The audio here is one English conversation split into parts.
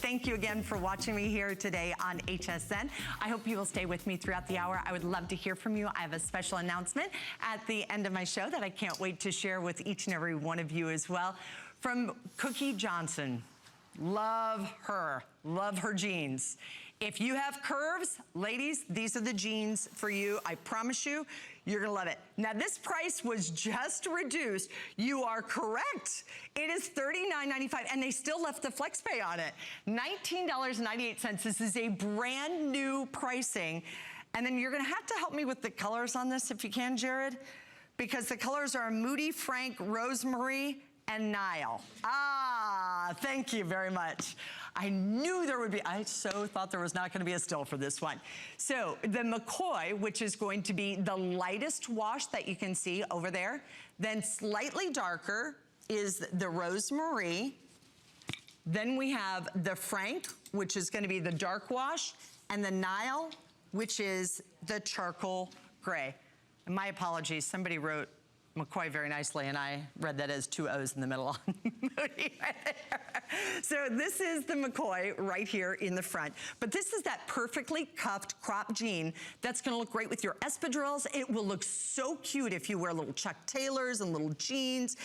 thank you again for watching me here today on HSN. I hope you will stay with me throughout the hour. I would love to hear from you. I have a special announcement at the end of my show that I can't wait to share with each and every one of you as well. From Cookie Johnson. Love her jeans. If you have curves, ladies, these are the jeans for you. I promise you, you're gonna love it. Now this price was just reduced. You are correct. It is $39.95 and they still left the flex pay on it. $19.98. This is a brand new pricing. And then you're gonna have to help me with the colors on this if you can, Jared, because the colors are Moody, Frank, Rosemary, and Nile. Ah, thank you very much. I knew there would be, I so thought there was not gonna be a still for this one. So the McCoy, which is going to be the lightest wash that you can see over there, then slightly darker is the Rosemary. Then we have the Frank, which is gonna be the dark wash, and the Nile, which is the charcoal gray. And my apologies, somebody wrote McCoy very nicely, and I read that as 2 O's in the middle on Moody right there. So this is the McCoy right here in the front. But this is that perfectly cuffed crop jean that's gonna look great with your espadrilles. It will look so cute if you wear little Chuck Taylors and little jeans.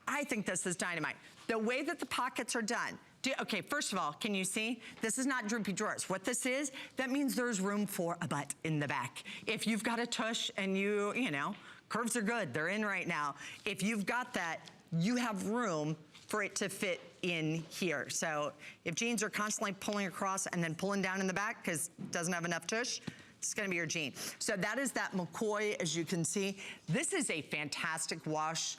I think this is dynamite. The way that the pockets are done, okay, first of all, can you see? This is not droopy drawers. What this is, that means there's room for a butt in the back. If you've got a tush and you know, curves are good, they're in right now. If you've got that, you have room for it to fit in here. So if jeans are constantly pulling across and then pulling down in the back because it doesn't have enough tush, it's gonna be your jean. So that is that McCoy, as you can see. This is a fantastic wash.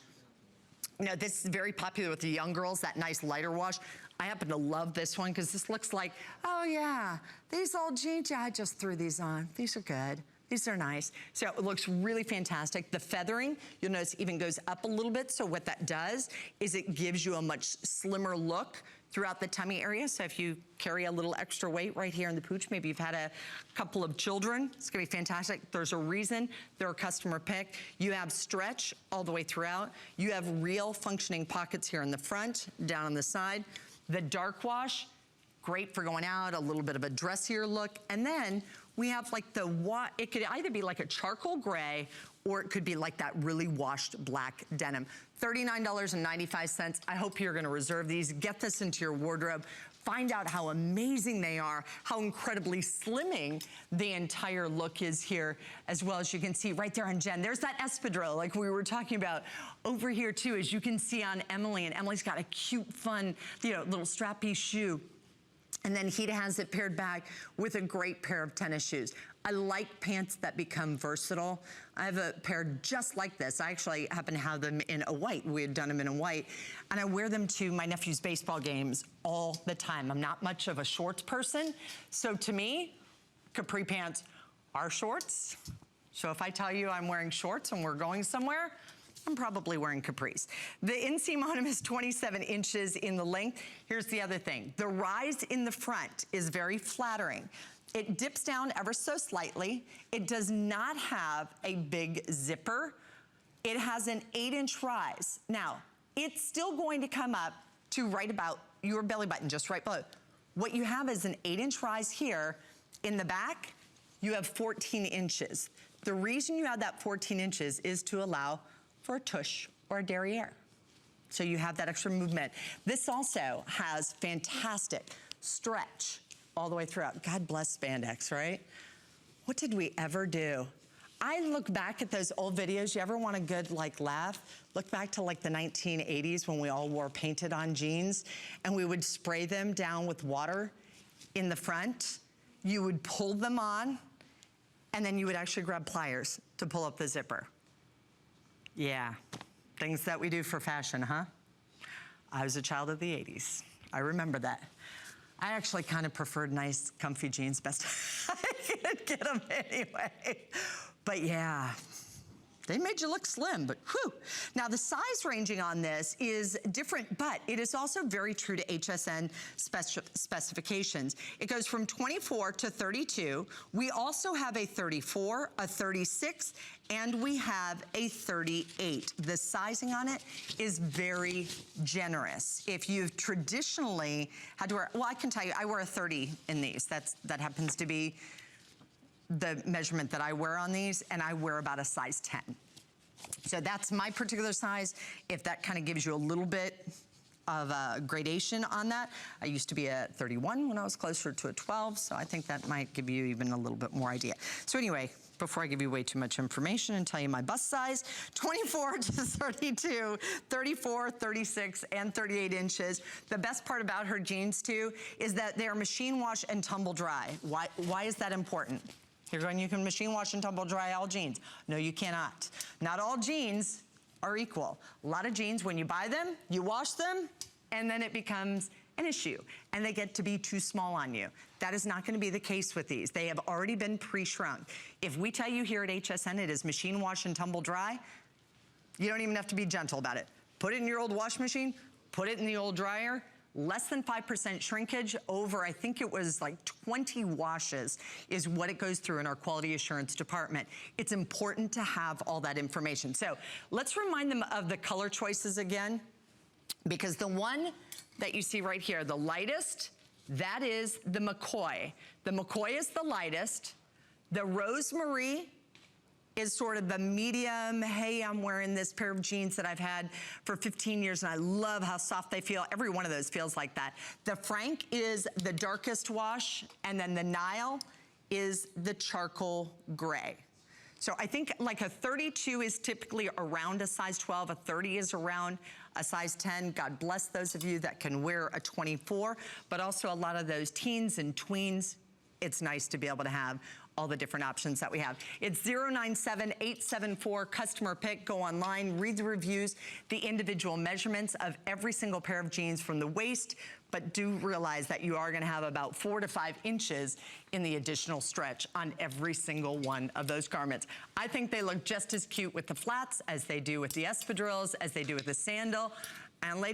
You know, this is very popular with the young girls, that nice lighter wash. I happen to love this one because this looks like, oh yeah, these old jeans, yeah, I just threw these on. These are good. These are nice. So it looks really fantastic. The feathering, you'll notice, even goes up a little bit. So what that does is it gives you a much slimmer look throughout the tummy area. So if you carry a little extra weight right here in the pooch, maybe you've had a couple of children, it's gonna be fantastic. There's a reason they're a customer pick. You have stretch all the way throughout. You have real functioning pockets here in the front, down on the side. The dark wash, great for going out, a little bit of a dressier look. And then we have like it could either be like a charcoal gray or it could be like that really washed black denim. $39.95. I hope you're gonna reserve these. Get this into your wardrobe. Find out how amazing they are, how incredibly slimming the entire look is here, as well as you can see right there on Jen. There's that espadrille like we were talking about over here too, as you can see on Emily, and Emily's got a cute, fun, you know, little strappy shoe. And then he has it paired back with a great pair of tennis shoes. I like pants that become versatile. I have a pair just like this. I actually happen to have them in a white. We had done them in a white. And I wear them to my nephew's baseball games all the time. I'm not much of a shorts person. So to me, capri pants are shorts. So if I tell you I'm wearing shorts and we're going somewhere, I'm probably wearing capris. The inseam on them is 27 inches in the length. Here's the other thing. The rise in the front is very flattering. It dips down ever so slightly. It does not have a big zipper. It has an 8-inch rise. Now, it's still going to come up to right about your belly button, just right below. What you have is an 8-inch rise here. In the back, you have 14 inches. The reason you have that 14 inches is to allow for a tush or a derriere. So you have that extra movement. This also has fantastic stretch all the way throughout. God bless spandex, right? What did we ever do? I look back at those old videos. You ever want a good like laugh? Look back to like the 1980s when we all wore painted on jeans and we would spray them down with water in the front. You would pull them on and then you would actually grab pliers to pull up the zipper. Yeah, things that we do for fashion, huh? I was a child of the 80s. I remember that. I actually kind of preferred nice, comfy jeans best I could get them anyway. But yeah, they made you look slim, but whew. Now the size ranging on this is different, but it is also very true to HSN specifications. It goes from 24 to 32. We also have a 34, a 36, and we have a 38. The sizing on it is very generous. If you've traditionally had to wear, well, I can tell you, I wear a 30 in these. That happens to be the measurement that I wear on these, and I wear about a size 10. So that's my particular size. If that kind of gives you a little bit of a gradation on that. I used to be a 31 when I was closer to a 12, so I think that might give you even a little bit more idea. So anyway, before I give you way too much information and tell you my bust size, 24 to 32, 34, 36, and 38 inches. The best part about her jeans too is that they are machine wash and tumble dry. Why is that important? You're going, you can machine wash and tumble dry all jeans. No, you cannot. Not all jeans are equal. A lot of jeans, when you buy them, you wash them, and then it becomes an issue, and they get to be too small on you. That is not gonna be the case with these. They have already been pre-shrunk. If we tell you here at HSN it is machine wash and tumble dry, you don't even have to be gentle about it. Put it in your old wash machine, put it in the old dryer, less than 5% shrinkage over, I think it was like 20 washes is what it goes through in our quality assurance department. It's important to have all that information. So let's remind them of the color choices again, because the one that you see right here, the lightest, that is the McCoy. The McCoy is the lightest. The Rosemary is sort of the medium. Hey, I'm wearing this pair of jeans that I've had for 15 years and I love how soft they feel. Every one of those feels like that. The Frank is the darkest wash, and then the Nile is the charcoal gray. So I think like a 32 is typically around a size 12, a 30 is around a size 10. God bless those of you that can wear a 24, but also a lot of those teens and tweens, it's nice to be able to have all the different options that we have. It's 097874 customer pick. Go online, read the reviews, the individual measurements of every single pair of jeans from the waist, but do realize that you are gonna have about 4 to 5 inches in the additional stretch on every single one of those garments. I think they look just as cute with the flats as they do with the espadrilles, as they do with the sandal. And ladies,